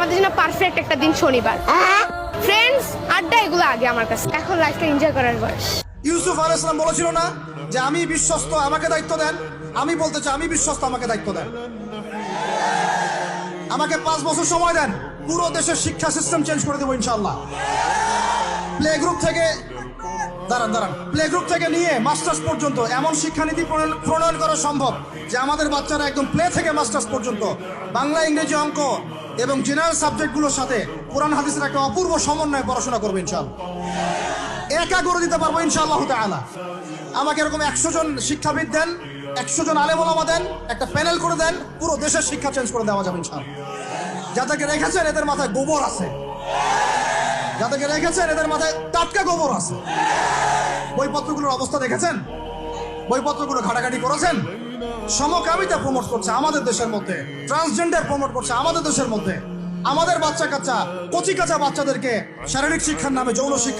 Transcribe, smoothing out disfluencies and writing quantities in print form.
আমাদের জন্য পারফেক্ট একটা দিন শনিবার। ফ্রেন্ডস, আড্ডা এগুলো আগে আমার কাছে, এখন লাইফটা এনজয় করার বয়স। ইউসুফ আলাইহিস সালাম বলেছিল না যে আমি বিশ্বস্ত, আমাকে দায়িত্ব দেন। আমি বলতে চাই আমি বিশ্বস্ত, আমাকে দায়িত্ব দেন। আমাকে 5 বছর সময় দেন, পুরো দেশের শিক্ষা সিস্টেম চেঞ্জ করে দেবো ইনশাআল্লাহ। প্লে গ্রুপ থেকে প্লে গ্রুপ থেকে নিয়ে মাস্টার্স পর্যন্ত এমন শিক্ষানীতি প্রণয়ন করা সম্ভব যে আমাদের বাচ্চারা একদম প্লে থেকে মাস্টার্স পর্যন্ত বাংলা, ইংরেজি, অঙ্ক এবং জেনারেল সাবজেক্টগুলোর সাথে কোরআন হাদিসের একটা অপূর্ব সমন্বয়ে পড়াশোনা করবে ইনশাআল্লাহ। একা করে দিতে পারবো ইনশাআল্লাহ তাআলা। আমাকে এরকম 100 জন শিক্ষাবিদ দেন, 100 জন আলেম ওলামা দেন, একটা প্যানেল করে দেন, পুরো দেশের শিক্ষা চেঞ্জ করে দেওয়া যাবে ইনশাআল্লাহ। যাদেরকে রেখেছেন এদের মাথায় গোবর আছে, যাদেরকে রেখেছেন এদের মাথায় টাটকা গোবর আছে। বইপত্রগুলোর অবস্থা দেখেছেন? বইপত্রগুলো ঘাটাঘাটি করেছেন? সমকামিতা প্রমোট করছে আমাদের দেশের মধ্যে, ট্রান্সজেন্ডার প্রমোট করছে আমাদের দেশের মধ্যে। আমাদের বাচ্চা কাচ্চা, কচি কাঁচা বাচ্চাদেরকে শারীরিক শিক্ষার নামে যৌন শিক্ষা